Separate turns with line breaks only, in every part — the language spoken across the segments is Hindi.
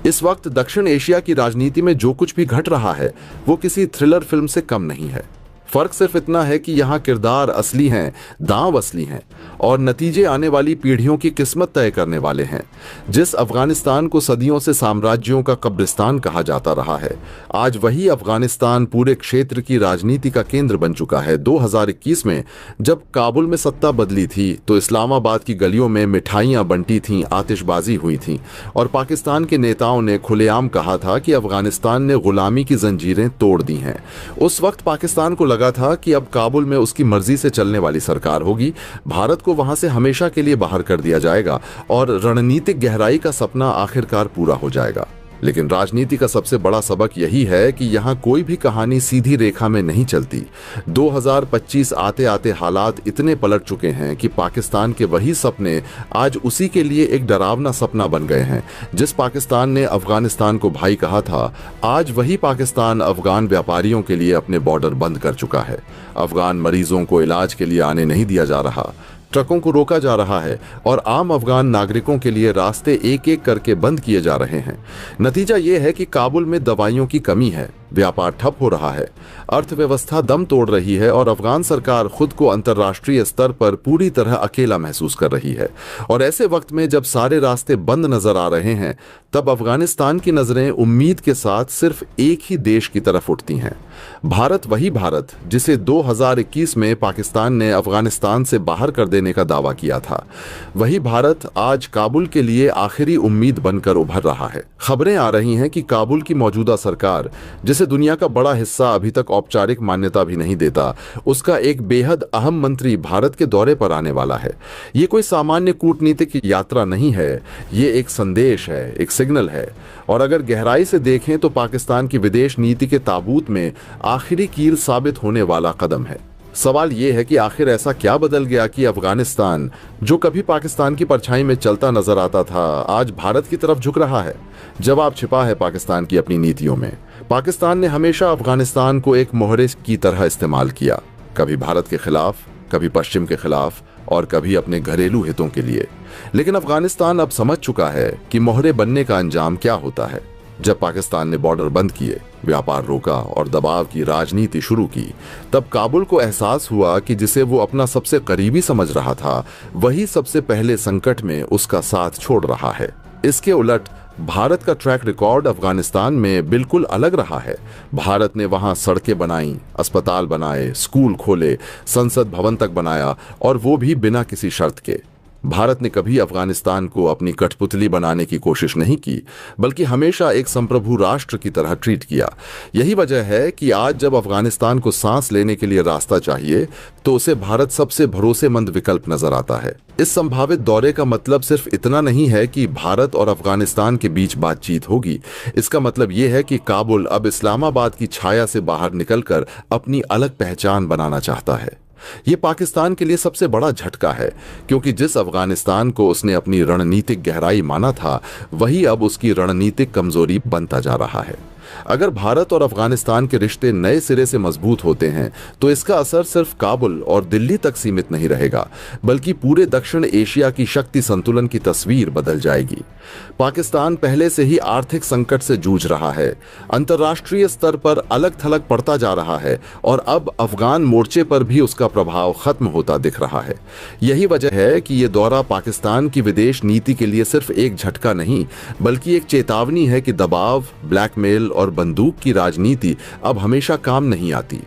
इस वक्त दक्षिण एशिया की राजनीति में जो कुछ भी घट रहा है वो किसी थ्रिलर फिल्म से कम नहीं है। फर्क सिर्फ इतना है कि यहाँ किरदार असली हैं, दांव असली हैं और नतीजे आने वाली पीढ़ियों की किस्मत तय करने वाले हैं। जिस अफगानिस्तान को सदियों से साम्राज्यों का कब्रिस्तान कहा जाता रहा है, आज वही अफगानिस्तान पूरे क्षेत्र की राजनीति का केंद्र बन चुका है। 2021 में जब काबुल में सत्ता बदली थी तो इस्लामाबाद की गलियों में मिठाइयां बंटी थीं, आतिशबाजी हुई थी और पाकिस्तान के नेताओं ने खुलेआम कहा था कि अफगानिस्तान ने गुलामी की जंजीरें तोड़ दी हैं। उस वक्त पाकिस्तान को लगा था कि अब काबुल में उसकी मर्जी से चलने वाली सरकार होगी, भारत को वहां से हमेशा के लिए बाहर कर दिया जाएगा और रणनीतिक गहराई का सपना आखिरकार पूरा हो जाएगा। लेकिन राजनीति का सबसे बड़ा सबक यही है कि यहां कोई भी कहानी सीधी रेखा में नहीं चलती। 2025 आते आते हालात इतने पलट चुके हैं कि पाकिस्तान के वही सपने आज उसी के लिए एक डरावना सपना बन गए हैं। जिस पाकिस्तान ने अफगानिस्तान को भाई कहा था, आज वही पाकिस्तान अफगान व्यापारियों के लिए अपने बॉर्डर बंद कर चुका है। अफगान मरीजों को इलाज के लिए आने नहीं दिया जा रहा, ट्रकों को रोका जा रहा है और आम अफगान नागरिकों के लिए रास्ते एक एक करके बंद किए जा रहे हैं। नतीजा ये है कि काबुल में दवाइयों की कमी है, व्यापार ठप हो रहा है, अर्थव्यवस्था दम तोड़ रही है और अफगान सरकार खुद को अंतर्राष्ट्रीय स्तर पर पूरी तरह अकेला महसूस कर रही है। और ऐसे वक्त में जब सारे रास्ते बंद नजर आ रहे हैं, तब अफगानिस्तान की नजरें उम्मीद के साथ सिर्फ एक ही देश की तरफ उठती हैं। भारत, वही भारत जिसे 2021 में पाकिस्तान ने अफगानिस्तान से बाहर कर देने का दावा किया था, वही भारत आज काबुल के लिए आखिरी उम्मीद बनकर उभर रहा है। खबरें आ रही हैं कि काबुल की मौजूदा सरकार, जिसे दुनिया का बड़ा हिस्सा अभी तक औपचारिक मान्यता भी नहीं देता, उसका एक बेहद अहम मंत्री भारत के दौरे पर आने वाला है। ये कोई सामान्य कूटनीतिक यात्रा नहीं है, ये एक संदेश है, एक सिग्नल है। और अगर गहराई से देखें तो पाकिस्तान की विदेश नीति के ताबूत में आखिरी कील साबित होने वाला कदम है। सवाल यह है कि आखिर ऐसा क्या बदल गया कि अफगानिस्तान, जो कभी पाकिस्तान की परछाई में चलता नजर आता था, आज भारत की तरफ झुक रहा है। जवाब छिपा है पाकिस्तान की अपनी नीतियों में। पाकिस्तान ने हमेशा अफगानिस्तान को एक मोहरे की तरह इस्तेमाल किया, कभी भारत के खिलाफ, कभी पश्चिम के खिलाफ और कभी अपने घरेलू हितों के लिए। लेकिन अफगानिस्तान अब समझ चुका है कि मोहरे बनने का अंजाम क्या होता है। जब पाकिस्तान ने बॉर्डर बंद किए, व्यापार रोका और दबाव की राजनीति शुरू की, तब काबुल को एहसास हुआ कि जिसे वो अपना सबसे करीबी समझ रहा था, वही सबसे पहले संकट में उसका साथ छोड़ रहा है। इसके उलट भारत का ट्रैक रिकॉर्ड अफगानिस्तान में बिल्कुल अलग रहा है। भारत ने वहां सड़कें बनाई, अस्पताल बनाए, स्कूल खोले, संसद भवन तक बनाया और वो भी बिना किसी शर्त के। भारत ने कभी अफगानिस्तान को अपनी कठपुतली बनाने की कोशिश नहीं की, बल्कि हमेशा एक संप्रभु राष्ट्र की तरह ट्रीट किया। यही वजह है कि आज जब अफगानिस्तान को सांस लेने के लिए रास्ता चाहिए, तो उसे भारत सबसे भरोसेमंद विकल्प नजर आता है। इस संभावित दौरे का मतलब सिर्फ इतना नहीं है कि भारत और अफगानिस्तान के बीच बातचीत होगी। इसका मतलब यह है कि काबुल अब इस्लामाबाद की छाया से बाहर निकलकर अपनी अलग पहचान बनाना चाहता है। ये पाकिस्तान के लिए सबसे बड़ा झटका है, क्योंकि जिस अफगानिस्तान को उसने अपनी रणनीतिक गहराई माना था, वही अब उसकी रणनीतिक कमजोरी बनता जा रहा है। अगर भारत और अफगानिस्तान के रिश्ते नए सिरे से मजबूत होते हैं, तो इसका असर सिर्फ काबुल और दिल्ली तक सीमित नहीं रहेगा, बल्कि पूरे दक्षिण एशिया की शक्ति संतुलन की तस्वीर बदल जाएगी। पाकिस्तान पहले से ही आर्थिक संकट से जूझ रहा है, अंतर्राष्ट्रीय स्तर पर अलग थलग पड़ता जा रहा है और अब अफगान मोर्चे पर भी उसका प्रभाव खत्म होता दिख रहा है। यही वजह है कि यह दौरा पाकिस्तान की विदेश नीति के लिए सिर्फ एक झटका नहीं, बल्कि एक चेतावनी है कि दबाव, ब्लैकमेल और बंदूक की राजनीति अब हमेशा काम नहीं आती।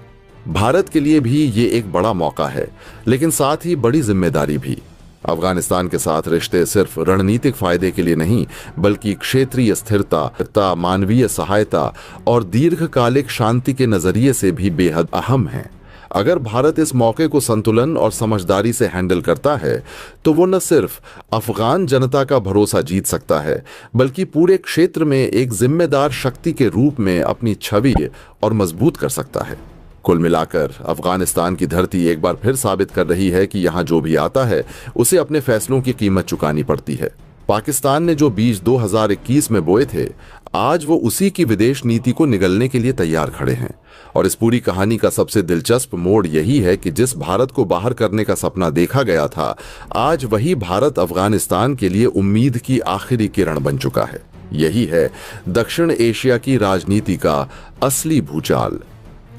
भारत के लिए भी ये एक बड़ा मौका है, लेकिन साथ ही बड़ी जिम्मेदारी भी। अफगानिस्तान के साथ रिश्ते सिर्फ रणनीतिक फायदे के लिए नहीं, बल्कि क्षेत्रीय स्थिरता, मानवीय सहायता और दीर्घकालिक शांति के नजरिए से भी बेहद अहम हैं। अगर भारत इस मौके को संतुलन और समझदारी से हैंडल करता है, तो वो न सिर्फ अफगान जनता का भरोसा जीत सकता है, बल्कि पूरे क्षेत्र में एक जिम्मेदार शक्ति के रूप में अपनी छवि और मजबूत कर सकता है। कुल मिलाकर अफगानिस्तान की धरती एक बार फिर साबित कर रही है कि यहाँ जो भी आता है, उसे अपने फैसलों की कीमत चुकानी पड़ती है। पाकिस्तान ने जो बीज 2021 में बोए थे, आज वो उसी की विदेश नीति को निगलने के लिए तैयार खड़े हैं। और इस पूरी कहानी का सबसे दिलचस्प मोड़ यही है कि जिस भारत को बाहर करने का सपना देखा गया था, आज वही भारत अफगानिस्तान के लिए उम्मीद की आखिरी किरण बन चुका है। यही है दक्षिण एशिया की राजनीति का असली भूचाल।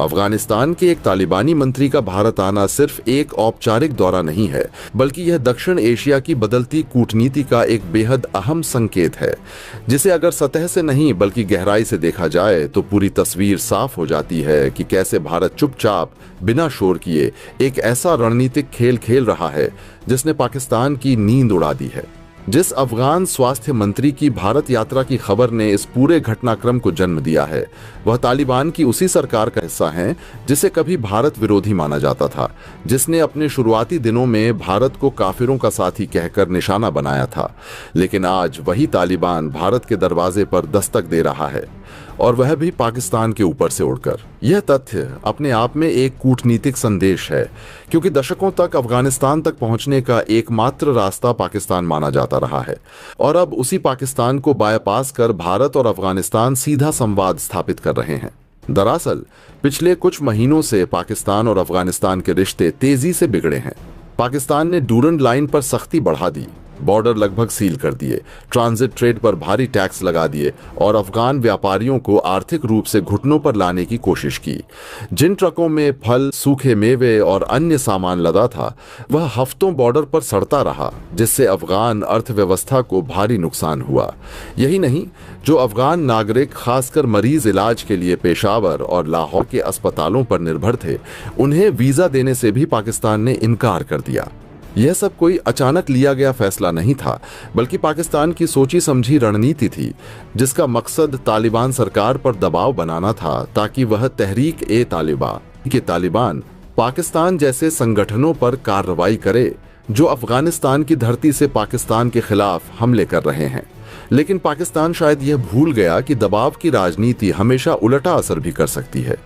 अफगानिस्तान के एक तालिबानी मंत्री का भारत आना सिर्फ एक औपचारिक दौरा नहीं है, बल्कि यह दक्षिण एशिया की बदलती कूटनीति का एक बेहद अहम संकेत है, जिसे अगर सतह से नहीं बल्कि गहराई से देखा जाए तो पूरी तस्वीर साफ हो जाती है कि कैसे भारत चुपचाप बिना शोर किए एक ऐसा रणनीतिक खेल खेल रहा है जिसने पाकिस्तान की नींद उड़ा दी है। जिस अफगान स्वास्थ्य मंत्री की भारत यात्रा की खबर ने इस पूरे घटनाक्रम को जन्म दिया है, वह तालिबान की उसी सरकार का हिस्सा हैं जिसे कभी भारत विरोधी माना जाता था, जिसने अपने शुरुआती दिनों में भारत को काफिरों का साथी कहकर निशाना बनाया था। लेकिन आज वही तालिबान भारत के दरवाजे पर दस्तक दे रहा है, और वह भी पाकिस्तान के ऊपर से उड़कर। यह तथ्य अपने आप में एक कूटनीतिक संदेश है, क्योंकि दशकों तक अफगानिस्तान तक पहुंचने का एकमात्र रास्ता पाकिस्तान माना जाता रहा है, और अब उसी पाकिस्तान को बायपास कर भारत और अफगानिस्तान सीधा संवाद स्थापित कर रहे हैं। दरअसल पिछले कुछ महीनों से पाकिस्तान और अफगानिस्तान के रिश्ते तेजी से बिगड़े हैं। पाकिस्तान ने डूरंड लाइन पर सख्ती बढ़ा दी, बॉर्डर लगभग सील कर दिए, ट्रांजिट ट्रेड पर भारी टैक्स लगा दिए और अफगान व्यापारियों को आर्थिक रूप से घुटनों पर लाने की कोशिश की। जिन ट्रकों में फल, सूखे मेवे और अन्य सामान लदा था, वह हफ्तों बॉर्डर पर सड़ता रहा, जिससे अफगान अर्थव्यवस्था को भारी नुकसान हुआ। यही नहीं, जो अफगान नागरिक खासकर मरीज इलाज के लिए पेशावर और लाहौर के अस्पतालों पर निर्भर थे, उन्हें वीजा देने से भी पाकिस्तान ने इनकार कर दिया। यह सब कोई अचानक लिया गया फैसला नहीं था, बल्कि पाकिस्तान की सोची समझी रणनीति थी, जिसका मकसद तालिबान सरकार पर दबाव बनाना था ताकि वह तहरीक-ए-तालिबान पाकिस्तान जैसे संगठनों पर कार्रवाई करे जो अफगानिस्तान की धरती से पाकिस्तान के खिलाफ हमले कर रहे हैं। लेकिन पाकिस्तान शायद यह भूल गया कि दबाव की राजनीति हमेशा उलटा असर भी कर सकती है।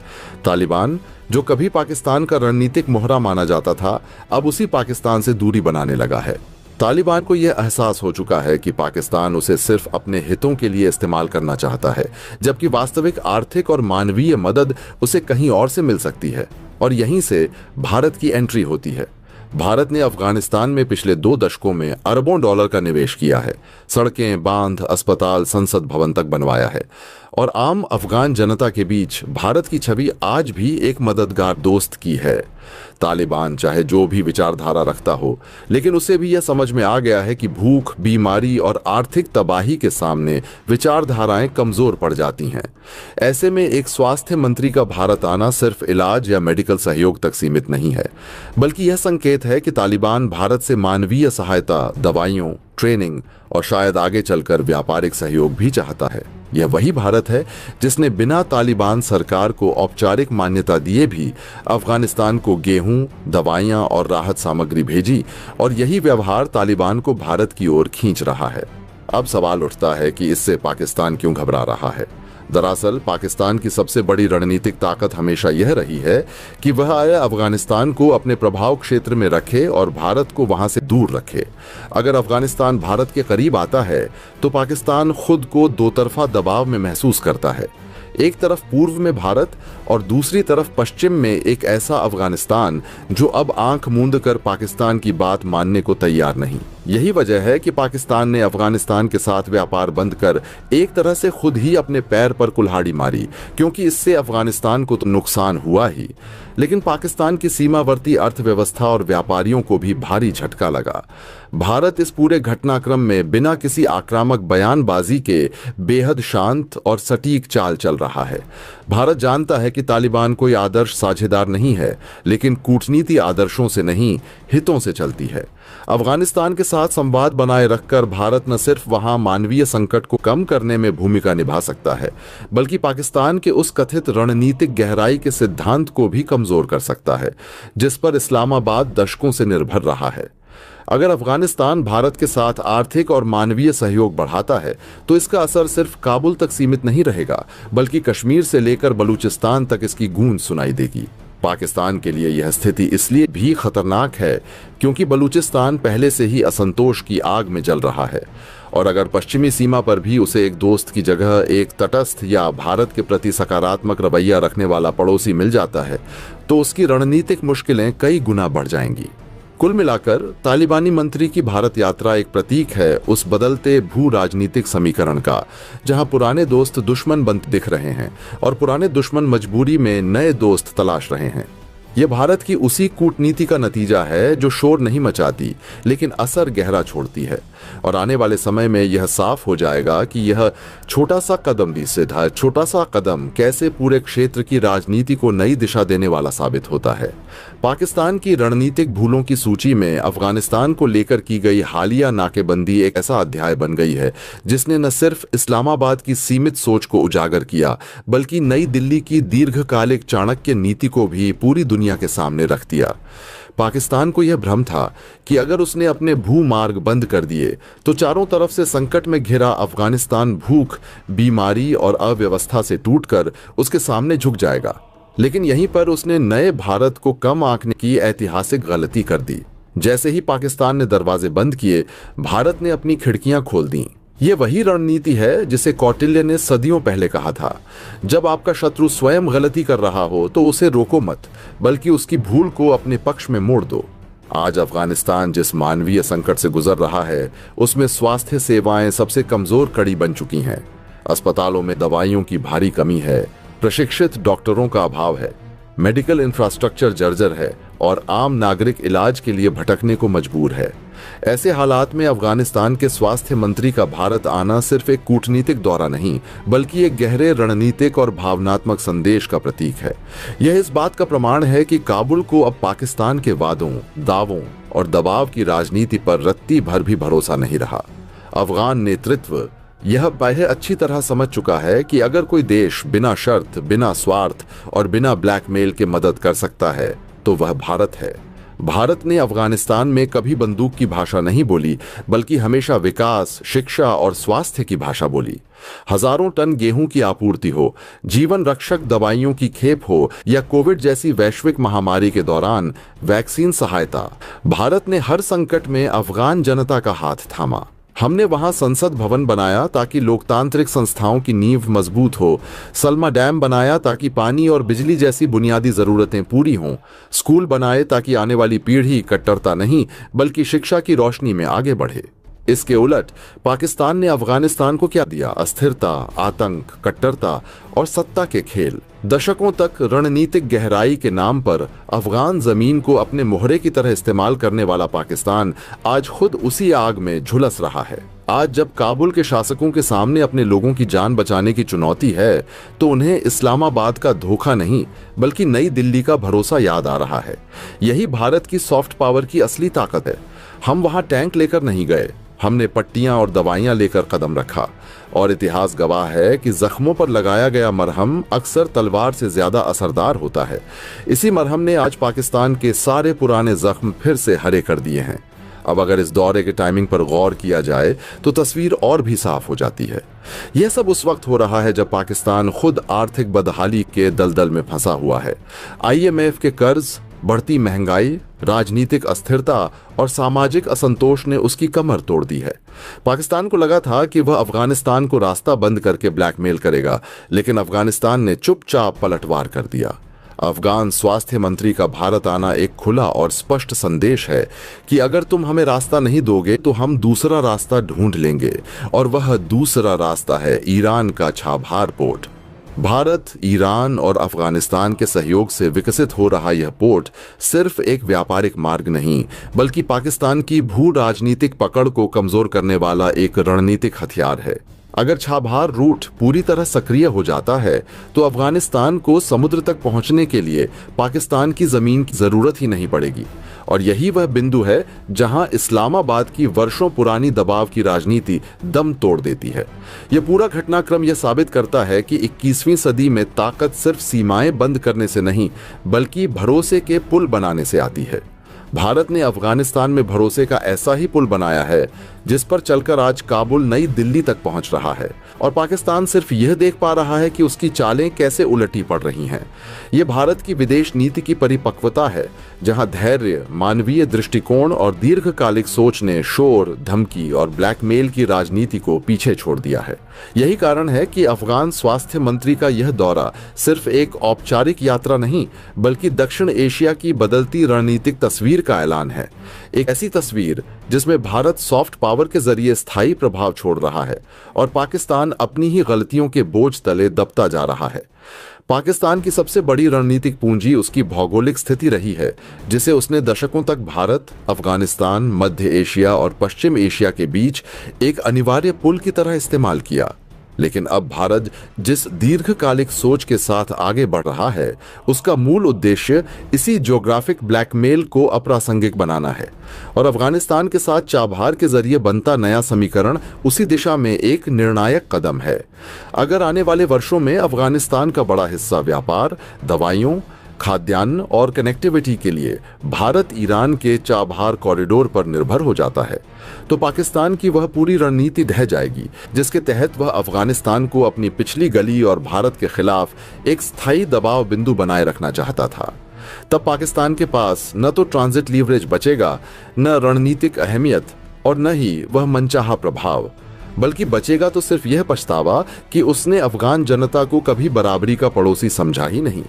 तालिबान, जो कभी पाकिस्तान का रणनीतिक मोहरा माना जाता था, अब उसी पाकिस्तान से दूरी बनाने लगा है। तालिबान को यह एहसास हो चुका है कि पाकिस्तान उसे सिर्फ अपने हितों के लिए इस्तेमाल करना चाहता है, जबकि वास्तविक आर्थिक और मानवीय मदद उसे कहीं और से मिल सकती है। और यहीं से भारत की एंट्री होती है। भारत ने अफगानिस्तान में पिछले 2 दशकों में अरबों डॉलर का निवेश किया है, सड़कें, बांध, अस्पताल, संसद भवन तक बनवाया है, और आम अफगान जनता के बीच भारत की छवि आज भी एक मददगार दोस्त की है। तालिबान चाहे जो भी विचारधारा रखता हो, लेकिन उसे भी यह समझ में आ गया है कि भूख, बीमारी और आर्थिक तबाही के सामने विचारधाराएं कमजोर पड़ जाती हैं। ऐसे में एक स्वास्थ्य मंत्री का भारत आना सिर्फ इलाज या मेडिकल सहयोग तक सीमित नहीं है, बल्कि यह संकेत है कि तालिबान भारत से मानवीय सहायता, दवाइयों, ट्रेनिंग और शायद आगे चलकर व्यापारिक सहयोग भी चाहता है। यह वही भारत है जिसने बिना तालिबान सरकार को औपचारिक मान्यता दिए भी अफगानिस्तान को गेहूं, दवाइयां और राहत सामग्री भेजी, और यही व्यवहार तालिबान को भारत की ओर खींच रहा है। अब सवाल उठता है कि इससे पाकिस्तान क्यों घबरा रहा है। दरअसल पाकिस्तान की सबसे बड़ी रणनीतिक ताकत हमेशा यह रही है कि वह अफगानिस्तान को अपने प्रभाव क्षेत्र में रखे और भारत को वहां से दूर रखे। अगर अफगानिस्तान भारत के करीब आता है तो पाकिस्तान खुद को दो तरफा दबाव में महसूस करता है। एक तरफ पूर्व में भारत और दूसरी तरफ पश्चिम में एक ऐसा अफगानिस्तान जो अब आंख मूंद कर पाकिस्तान की बात मानने को तैयार नहीं। यही वजह है कि पाकिस्तान ने अफगानिस्तान के साथ व्यापार बंद कर एक तरह से खुद ही अपने पैर पर कुल्हाड़ी मारी, क्योंकि इससे अफगानिस्तान को तो नुकसान हुआ ही, लेकिन पाकिस्तान की सीमावर्ती अर्थव्यवस्था और व्यापारियों को भी भारी झटका लगा। भारत इस पूरे घटनाक्रम में बिना किसी आक्रामक बयानबाजी के बेहद शांत और सटीक चाल चल रहा है। भारत जानता है कि तालिबान कोई आदर्श साझेदार नहीं है, लेकिन कूटनीति आदर्शों से नहीं, हितों से चलती है। अफगानिस्तान के साथ संवाद बनाए रखकर भारत न सिर्फ वहां मानवीय संकट को कम करने में भूमिका निभा सकता है, बल्कि पाकिस्तान के उस कथित रणनीतिक गहराई के सिद्धांत को भी कमजोर कर सकता है, जिस पर इस्लामाबाद दशकों से निर्भर रहा है। अगर अफगानिस्तान भारत के साथ आर्थिक और मानवीय सहयोग बढ़ाता है तो इसका असर सिर्फ काबुल तक सीमित नहीं रहेगा, बल्कि कश्मीर से लेकर बलूचिस्तान तक इसकी गूंज सुनाई देगी। पाकिस्तान के लिए यह स्थिति इसलिए भी खतरनाक है क्योंकि बलूचिस्तान पहले से ही असंतोष की आग में जल रहा है, और अगर पश्चिमी सीमा पर भी उसे एक दोस्त की जगह एक तटस्थ या भारत के प्रति सकारात्मक रवैया रखने वाला पड़ोसी मिल जाता है तो उसकी रणनीतिक मुश्किलें कई गुना बढ़ जाएंगी। कुल मिलाकर तालिबानी मंत्री की भारत यात्रा एक प्रतीक है उस बदलते भू राजनीतिक समीकरण का, जहां पुराने दोस्त दुश्मन बन दिख रहे हैं और पुराने दुश्मन मजबूरी में नए दोस्त तलाश रहे हैं। यह भारत की उसी कूटनीति का नतीजा है जो शोर नहीं मचाती लेकिन असर गहरा छोड़ती है। और आने वाले समय में यह साफ हो जाएगा कि यह छोटा सा कदम भी सीधा छोटा सा कदम कैसे पूरे क्षेत्र की राजनीति को नई दिशा देने वाला साबित होता है। पाकिस्तान की रणनीतिक भूलों की सूची में अफगानिस्तान को लेकर की गई हालिया नाकेबंदी एक ऐसा अध्याय बन गई है जिसने न सिर्फ इस्लामाबाद की सीमित सोच को उजागर किया बल्कि नई दिल्ली की दीर्घकालिक चाणक्य नीति को भी पूरी दुनिया के सामने रख दिया। पाकिस्तान को यह भ्रम था कि अगर उसने अपने भूमार्ग बंद कर दिए तो चारों तरफ से संकट में घिरा अफगानिस्तान भूख, बीमारी और अव्यवस्था से टूटकर उसके सामने झुक जाएगा। लेकिन यहीं पर उसने नए भारत को कम आंकने की ऐतिहासिक गलती कर दी। जैसे ही पाकिस्तान ने दरवाजे बंद किए, भारत ने अपनी खिड़कियां खोल दी। ये वही रणनीति है जिसे कौटिल्य ने सदियों पहले कहा था, जब आपका शत्रु स्वयं गलती कर रहा हो तो उसे रोको मत, बल्कि उसकी भूल को अपने पक्ष में मोड़ दो। आज अफगानिस्तान जिस मानवीय संकट से गुजर रहा है उसमें स्वास्थ्य सेवाएं सबसे कमजोर कड़ी बन चुकी हैं। अस्पतालों में दवाइयों की भारी कमी है, प्रशिक्षित डॉक्टरों का अभाव है, मेडिकल इंफ्रास्ट्रक्चर जर्जर है और आम नागरिक इलाज के लिए भटकने को मजबूर है। ऐसे हालात में अफगानिस्तान के स्वास्थ्य मंत्री का भारत आना सिर्फ एक कूटनीतिक दौरा नहीं बल्कि एक गहरे रणनीतिक और भावनात्मक संदेश का प्रतीक है। यह इस बात का प्रमाण है कि काबुल को अब पाकिस्तान के वादों, दावों और दबाव की राजनीति पर रत्ती भर भी भरोसा नहीं रहा। अफगान नेतृत्व यह पहले अच्छी तरह समझ चुका है कि अगर कोई देश बिना शर्त, बिना स्वार्थ और बिना ब्लैकमेल के मदद कर सकता है तो वह भारत है। भारत ने अफगानिस्तान में कभी बंदूक की भाषा नहीं बोली बल्कि हमेशा विकास, शिक्षा और स्वास्थ्य की भाषा बोली। हजारों टन गेहूं की आपूर्ति हो, जीवन रक्षक दवाइयों की खेप हो या कोविड जैसी वैश्विक महामारी के दौरान वैक्सीन सहायता, भारत ने हर संकट में अफगान जनता का हाथ थामा। हमने वहां संसद भवन बनाया ताकि लोकतांत्रिक संस्थाओं की नींव मजबूत हो, सलमा डैम बनाया ताकि पानी और बिजली जैसी बुनियादी जरूरतें पूरी हों, स्कूल बनाए ताकि आने वाली पीढ़ी कट्टरता नहीं बल्कि शिक्षा की रोशनी में आगे बढ़े। इसके उलट पाकिस्तान ने अफगानिस्तान को क्या दिया? अस्थिरता, आतंक, कट्टरता और सत्ता के खेल। दशकों तक रणनीतिक गहराई के नाम पर अफगान जमीन को अपने मोहरे की तरह इस्तेमाल करने वाला पाकिस्तान आज खुद उसी आग में झुलस रहा है। आज जब काबुल के शासकों के सामने अपने लोगों की जान बचाने की चुनौती है तो उन्हें इस्लामाबाद का धोखा नहीं बल्कि नई दिल्ली का भरोसा याद आ रहा है। यही भारत की सॉफ्ट पावर की असली ताकत है। हम वहां टैंक लेकर नहीं गए, हमने पट्टियां और दवाइयां लेकर कदम रखा और इतिहास गवाह है कि जख्मों पर लगाया गया मरहम अक्सर तलवार से ज्यादा असरदार होता है। इसी मरहम ने आज पाकिस्तान के सारे पुराने जख्म फिर से हरे कर दिए हैं। अब अगर इस दौरे के टाइमिंग पर गौर किया जाए तो तस्वीर और भी साफ हो जाती है। यह सब उस वक्त हो रहा है जब पाकिस्तान खुद आर्थिक बदहाली के दलदल में फंसा हुआ है। IMF के कर्ज, बढ़ती महंगाई, राजनीतिक अस्थिरता और सामाजिक असंतोष ने उसकी कमर तोड़ दी है। पाकिस्तान को लगा था कि वह अफगानिस्तान को रास्ता बंद करके ब्लैकमेल करेगा, लेकिन अफगानिस्तान ने चुपचाप पलटवार कर दिया। अफगान स्वास्थ्य मंत्री का भारत आना एक खुला और स्पष्ट संदेश है कि अगर तुम हमें रास्ता नहीं दोगे तो हम दूसरा रास्ता ढूंढ लेंगे, और वह दूसरा रास्ता है ईरान का छाभार पोर्ट। भारत, ईरान और अफगानिस्तान के सहयोग से विकसित हो रहा यह पोर्ट सिर्फ एक व्यापारिक मार्ग नहीं बल्कि पाकिस्तान की भू राजनीतिक पकड़ को कमजोर करने वाला एक रणनीतिक हथियार है। अगर छाभार रूट पूरी तरह सक्रिय हो जाता है तो अफगानिस्तान को समुद्र तक पहुंचने के लिए पाकिस्तान की जमीन की जरूरत ही नहीं पड़ेगी, और यही वह बिंदु है जहां इस्लामाबाद की वर्षों पुरानी दबाव की राजनीति दम तोड़ देती है। यह पूरा घटनाक्रम यह साबित करता है कि 21वीं सदी में ताकत सिर्फ सीमाएं बंद करने से नहीं बल्कि भरोसे के पुल बनाने से आती है। भारत ने अफगानिस्तान में भरोसे का ऐसा ही पुल बनाया है जिस पर चलकर आज काबुल नई दिल्ली तक पहुंच रहा है, और पाकिस्तान सिर्फ यह देख पा रहा है कि उसकी चालें कैसे उलटी पड़ रही हैं। ये भारत की विदेश नीति की परिपक्वता है, जहां धैर्य, मानवीय दृष्टिकोण और दीर्घकालिक सोच ने शोर, धमकी और ब्लैकमेल की राजनीति को पीछे छोड़ दिया है। यही कारण है कि अफगान स्वास्थ्य मंत्री का यह दौरा सिर्फ एक औपचारिक यात्रा नहीं, बल्कि दक्षिण एशिया की बदलती रणनीतिक तस्वीर का ऐलान है। एक ऐसी तस्वीर जिसमें भारत सॉफ्ट पावर के जरिए स्थायी प्रभाव छोड़ रहा है और पाकिस्तान अपनी ही गलतियों के बोझ तले दबता जा रहा है। पाकिस्तान की सबसे बड़ी रणनीतिक पूंजी उसकी भौगोलिक स्थिति रही है, जिसे उसने दशकों तक भारत, अफगानिस्तान, मध्य एशिया और पश्चिम एशिया के बीच एक अनिवार्य पुल की तरह इस्तेमाल किया। लेकिन अब भारत जिस दीर्घकालिक सोच के साथ आगे बढ़ रहा है, उसका मूल उद्देश्य इसी ज्योग्राफिक ब्लैकमेल को अप्रासंगिक बनाना है, और अफगानिस्तान के साथ चाबहार के जरिए बनता नया समीकरण उसी दिशा में एक निर्णायक कदम है। अगर आने वाले वर्षों में अफगानिस्तान का बड़ा हिस्सा व्यापार, दवाइयों, खाद्यान्न और कनेक्टिविटी के लिए भारत ईरान के चाबहार कॉरिडोर पर निर्भर हो जाता है, तो पाकिस्तान की वह पूरी रणनीति ढह जाएगी जिसके तहत वह अफगानिस्तान को अपनी पिछली गली और भारत के खिलाफ एक स्थायी दबाव बिंदु बनाए रखना चाहता था। तब पाकिस्तान के पास न तो ट्रांजिट लीवरेज बचेगा, न रणनीतिक अहमियत, और न ही वह मनचाहा प्रभाव, बल्कि बचेगा तो सिर्फ यह पछतावा कि उसने अफगान जनता को कभी बराबरी का पड़ोसी समझा ही नहीं।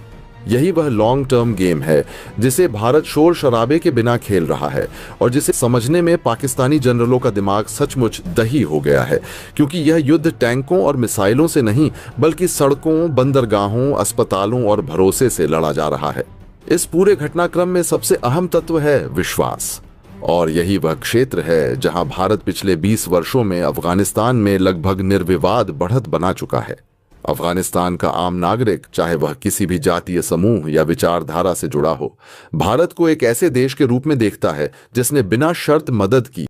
यही वह लॉन्ग टर्म गेम है जिसे भारत शोर शराबे के बिना खेल रहा है, और जिसे समझने में पाकिस्तानी जनरलों का दिमाग सचमुच दही हो गया है, क्योंकि यह युद्ध टैंकों और मिसाइलों से नहीं, बल्कि सड़कों, बंदरगाहों, अस्पतालों और भरोसे से लड़ा जा रहा है। इस पूरे घटनाक्रम में सबसे अहम तत्व है विश्वास, और यही वह क्षेत्र है जहां भारत पिछले 20 वर्षों में अफगानिस्तान में लगभग निर्विवाद बढ़त बना चुका है। अफगानिस्तान का आम नागरिक, चाहे वह किसी भी जातीय समूह या विचारधारा से जुड़ा हो, भारत को एक ऐसे देश के रूप में देखता है जिसने बिना शर्त मदद की